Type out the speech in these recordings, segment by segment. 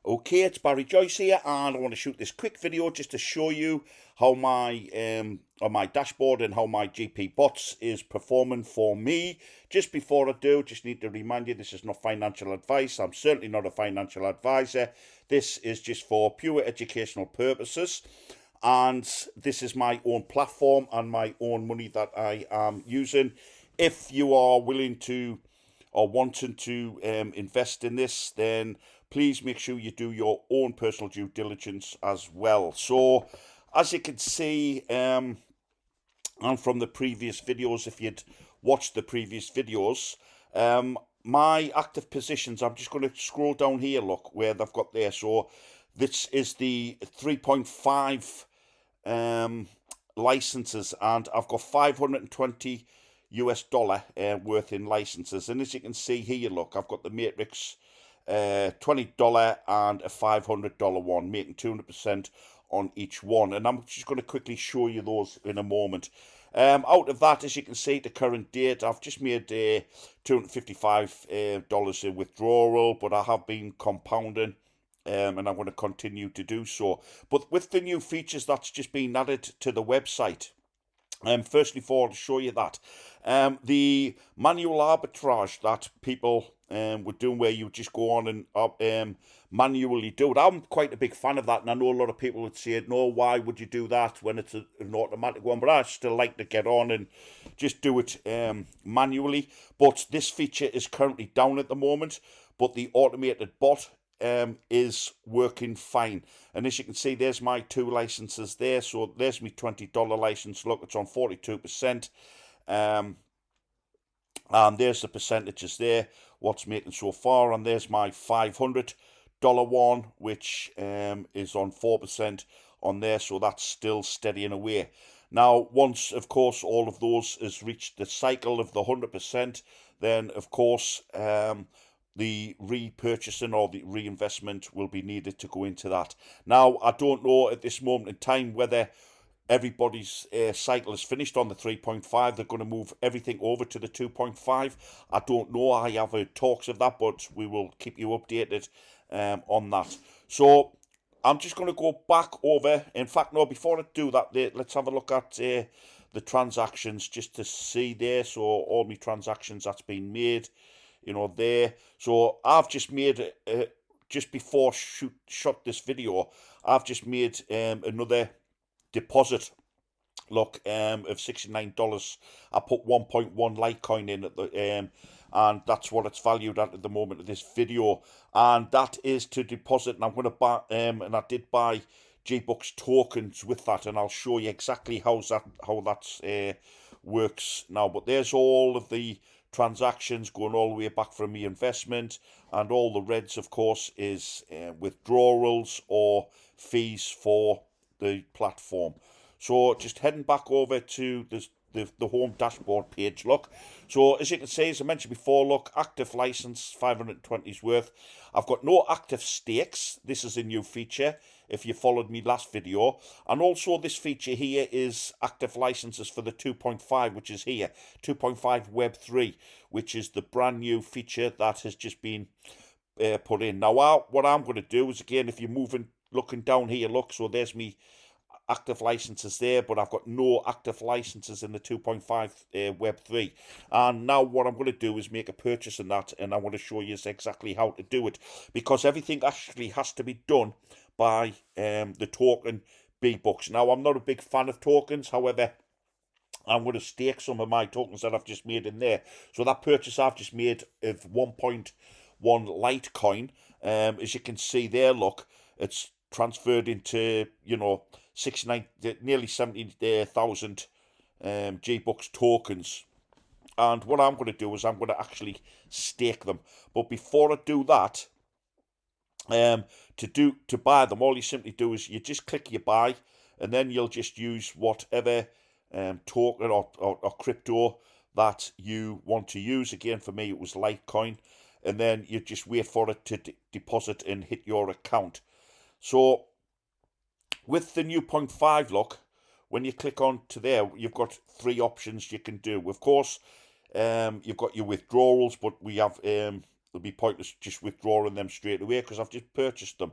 Okay, it's Barry Joyce here, and I want to shoot this quick video just to show you how my on my dashboard and how my GPBots is performing for me. Just before I do, just need to remind you, this is not financial advice. I'm certainly not a financial advisor. This is just for pure educational purposes, and this is my own platform and my own money that I am using. If you are willing to or wanting to invest in this, then please make sure you do your own personal due diligence as well. So, as you can see, and from the previous videos, if you'd watched the previous videos, my active positions, I'm just going to scroll down here, look, where they've got there. So, this is the 3.5 licenses, and I've got 520 US dollar worth in licenses. And as you can see here, look, I've got the Matrix $20 and a $500 one, making 200% on each one. And I'm just going to quickly show you those in a moment. Out of that, as you can see, the current date, I've just made $255 in withdrawal, but I have been compounding. And I'm going to continue to do so. But with the new features that's just been added to the website, firstly, for to show you that the manual arbitrage that people were doing, where you just go on and manually do it. I'm quite a big fan of that, and I know a lot of people would say, "No, why would you do that when it's an automatic one?" But I still like to get on and just do it manually. But this feature is currently down at the moment, but the automated bot is working fine. And as you can see, there's my two licenses there. So there's my $20 license. Look, it's on 42%. And there's the percentages there, what's making so far. And there's my $500 one, which is on 4% on there. So that's still steadying away. Now, once, of course, all of those has reached the cycle of the 100%, then, of course, the repurchasing or the reinvestment will be needed to go into that. Now, I don't know at this moment in time whether everybody's cycle is finished on the 3.5. They're going to move everything over to the 2.5. I don't know. I have heard talks of that, but we will keep you updated on that. So I'm just going to go back over. In fact, no, before I do that, let's have a look at the transactions just to see there. So all my transactions that's been made, you know, there. So I've just made just before shot this video, I've just made another deposit, look, of $69. I put 1.1 Litecoin in at the and that's what it's valued at the moment of this video, and that is to deposit. And I'm going to buy and I did buy Gbux tokens with that, and I'll show you exactly how that works now. But there's all of the transactions going all the way back from the investment, and all the reds, of course, is withdrawals or fees for the platform. So just heading back over to the home dashboard page, look. So as you can see, as I mentioned before, look, active license 520's worth. I've got no active stakes. This is a new feature if you followed me last video. And also this feature here is active licenses for the 2.5, which is here, 2.5 Web3, which is the brand new feature that has just been put in. Now, what I'm going to do is, again, if you're looking down here, look, so there's me active licenses there, but I've got no active licenses in the 2.5 Web3. And now what I'm going to do is make a purchase in that, and I want to show you exactly how to do it, because everything actually has to be done by the token Gbux. Now, I'm not a big fan of tokens, however, I'm going to stake some of my tokens that I've just made in there. So that purchase I've just made of 1.1 Litecoin, as you can see there, look, it's transferred into, you know, nearly 70,000 Gbux tokens. And what I'm going to do is I'm going to actually stake them. But before I do that, to buy them, all you simply do is you just click your buy, and then you'll just use whatever token or crypto that you want to use. Again, for me, it was Litecoin. And then you just wait for it to deposit and hit your account. So with the new 0.5, look, when you click on to there, you've got three options you can do. Of course, you've got your withdrawals, but we have it'll be pointless just withdrawing them straight away because I've just purchased them.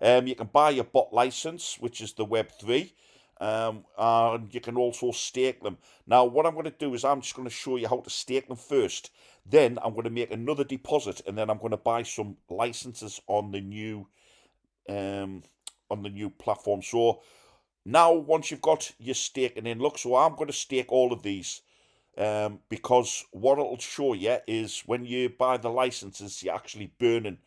You can buy a bot license, which is the Web3, and you can also stake them. Now, what I'm going to do is I'm just going to show you how to stake them first. Then I'm going to make another deposit, and then I'm going to buy some licenses on the new platform. So now, once you've got your staking in, look, so I'm going to stake all of these. Because what it'll show you is when you buy the licenses, you're actually burning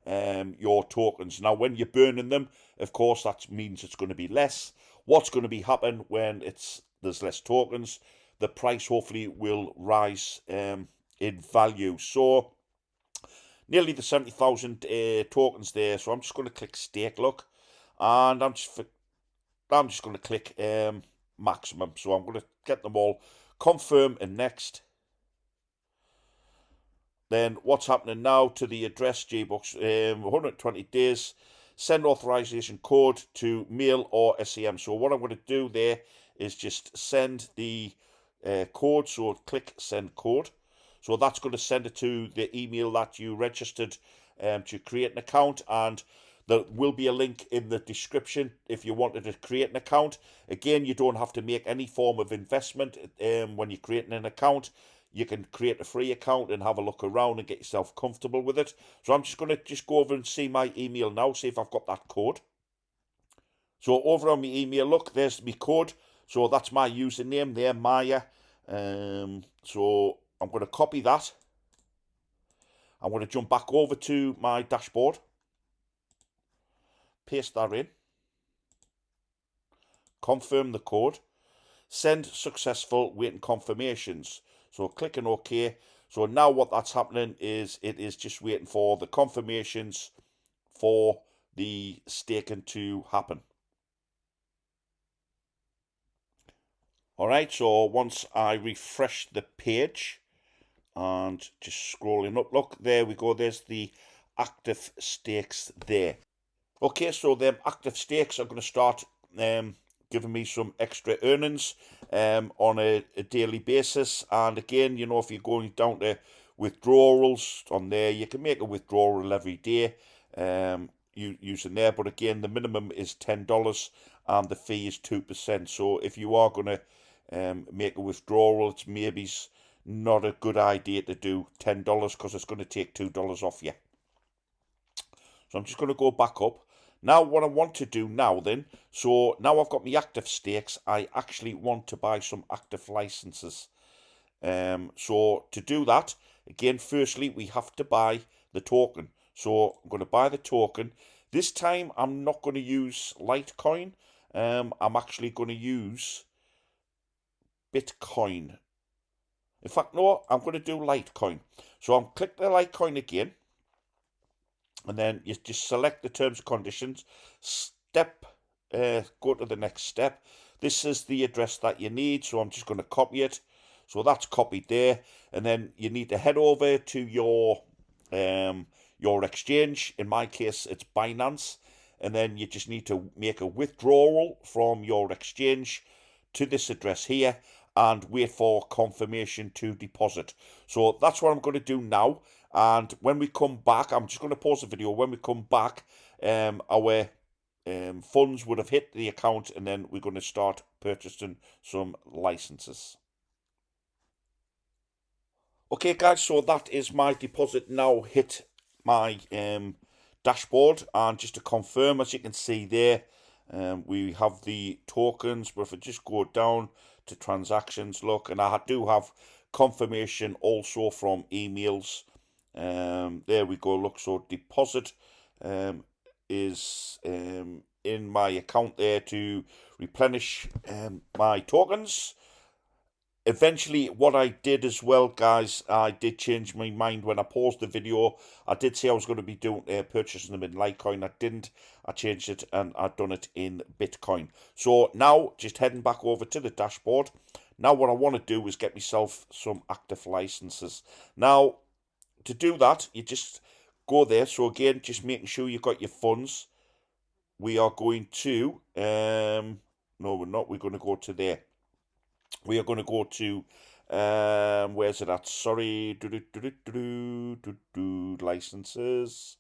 your tokens. Now, when you're burning them, of course, that means it's going to be less. What's going to be happen when there's less tokens? The price hopefully will rise in value. So nearly the 70,000 tokens there. So I'm just going to click stake, look, and I'm just going to click maximum. So I'm going to get them all. Confirm and next. Then what's happening now to the address Gbux? 120 days. Send authorization code to mail or SEM. So what I'm going to do there is just send the code. So click send code. So that's going to send it to the email that you registered to create an account, and there will be a link in the description if you wanted to create an account. Again, you don't have to make any form of investment when you're creating an account. You can create a free account and have a look around and get yourself comfortable with it. So I'm just going to go over and see my email now, see if I've got that code. So over on my email, look, there's my code. So that's my username there, Maya. So I'm going to copy that. I'm going to jump back over to my dashboard. Paste that in, confirm the code, send successful, waiting confirmations. So clicking OK. So now what that's happening is it is just waiting for the confirmations for the staking to happen. Alright, so once I refresh the page and just scrolling up, look, there we go, there's the active stakes there. Okay, so them active stakes are going to start giving me some extra earnings on a daily basis. And again, you know, if you're going down to withdrawals on there, you can make a withdrawal every day using there. But again, the minimum is $10 and the fee is 2%. So if you are going to make a withdrawal, it's maybe not a good idea to do $10 because it's going to take $2 off you. So I'm just going to go back up. Now what I want to do now then, so now I've got my active stakes, I actually want to buy some active licenses. So to do that, again, firstly, we have to buy the token. So I'm going to buy the token. This time I'm not going to use Litecoin. I'm actually going to use Bitcoin. In fact, no, I'm going to do Litecoin. So I'm click the Litecoin again. And then you just select the terms and conditions, go to the next step. This is the address that you need, so I'm just going to copy it. So that's copied there. And then you need to head over to your exchange. In my case, it's Binance. And then you just need to make a withdrawal from your exchange to this address here and wait for confirmation to deposit. So that's what I'm going to do now. And when we come back, I'm just going to pause the video. When we come back, our funds would have hit the account, and then we're going to start purchasing some licenses. Okay, guys, so that is my deposit now hit my dashboard. And just to confirm, as you can see there, we have the tokens. But if I just go down to transactions, look, and I do have confirmation also from emails. There we go, look, so deposit is in my account there to replenish my tokens. Eventually, what I did as well, guys, I did change my mind when I paused the video. I did say I was going to be doing purchasing them in Litecoin. I didn't. I changed it and I've done it in Bitcoin. So now, just heading back over to the dashboard. Now what I want to do is get myself some active licenses. Now, to do that, you just go there. So again, just making sure you've got your funds. We are going to, no, we're not. We're going to go to there. We are going to go to Where's it at? Sorry. Licenses.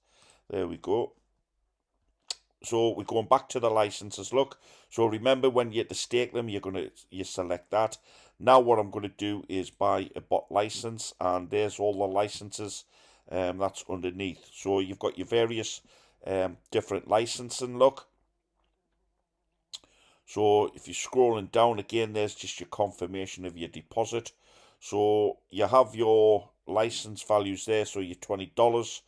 There we go. So we're going back to the licenses. Look. So remember, when you stake them, you select that. Now what I'm gonna do is buy a bot license, and there's all the licenses that's underneath. So you've got your various different licensing. Look. So if you're scrolling down again, there's just your confirmation of your deposit. So you have your license values there. So your $20,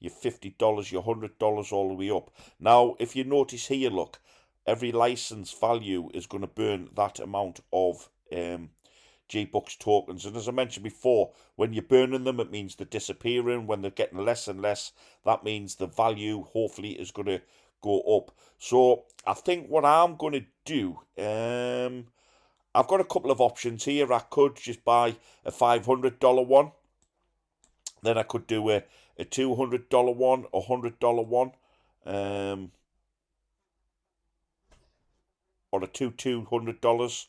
your $50, your $100, all the way up. Now, if you notice here, look, every license value is going to burn that amount of Gbux tokens. And as I mentioned before, when you're burning them, it means they're disappearing. When they're getting less and less, that means the value hopefully is going to go up. So I think what I'm going to do, I've got a couple of options here. I could just buy a $500 one. Then I could do a $200 one, a $100 one, or a $200,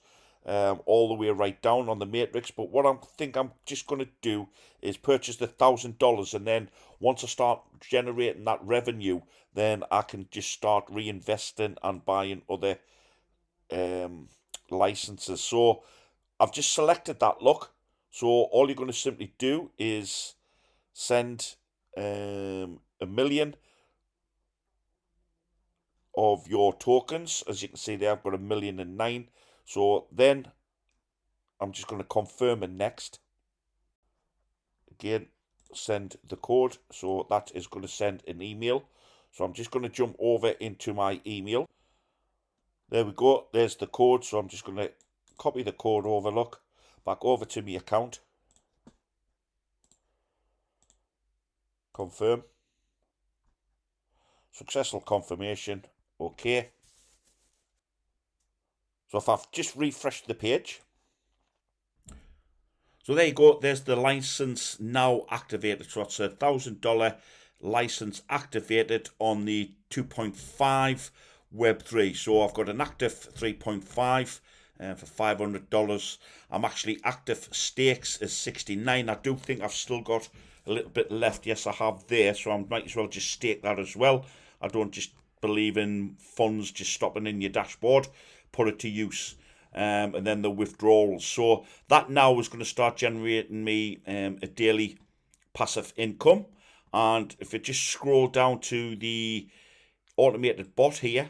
all the way right down on the matrix. But what I think I'm just going to do is purchase the $1,000, and then once I start generating that revenue, then I can just start reinvesting and buying other licenses. So I've just selected that. Look, so all you're going to simply do is send 1,000,000 of your tokens. As you can see there, I've got 1,000,009. So then I'm just going to confirm and next. Again, send the code. So that is going to send an email. So I'm just going to jump over into my email. There we go. There's the code. So I'm just going to copy the code over. Look, back over to my account. Confirm. Successful confirmation. Okay. So if I've just refreshed the page, so there you go. There's the license now activated. So it's a $1,000 license activated on the 2.5 Web3. So I've got an active 3.5 for $500. I'm actually active. Stakes is 69. I do think I've still got a little bit left. Yes, I have there. So I might as well just stake that as well. I don't just believe in funds just stopping in your dashboard. Put it to use. And then the withdrawals. So that now is going to start generating me a daily passive income. And if you just scroll down to the automated bot here,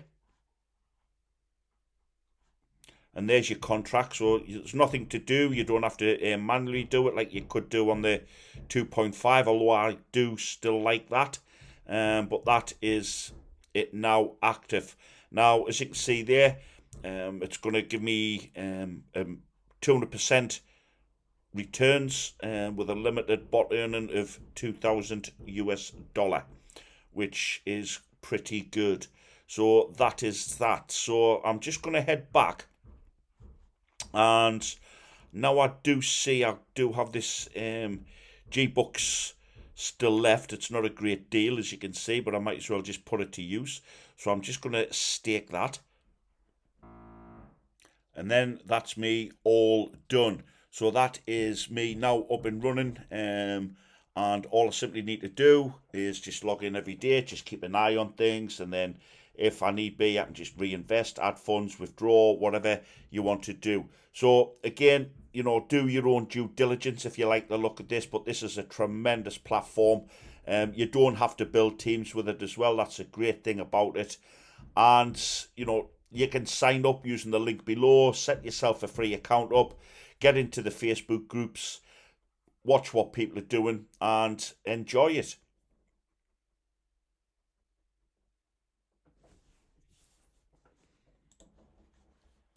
and there's your contract. So there's nothing to do. You don't have to manually do it like you could do on the 2.5, although I do still like that. But that is it now active. Now, as you can see there, it's going to give me 200% returns with a limited bot earning of $2,000, which is pretty good. So that is that. So I'm just going to head back, and now I do see I do have this Gbux still left. It's not a great deal, as you can see, but I might as well just put it to use. So I'm just going to stake that. And then that's me all done. So that is me now up and running. And all I simply need to do is just log in every day, just keep an eye on things. And then if I need be, I can just reinvest, add funds, withdraw, whatever you want to do. So again, you know, do your own due diligence if you like the look of this. But this is a tremendous platform. You don't have to build teams with it as well. That's a great thing about it. And, you know, you can sign up using the link below, set yourself a free account up, get into the Facebook groups, watch what people are doing, and enjoy it.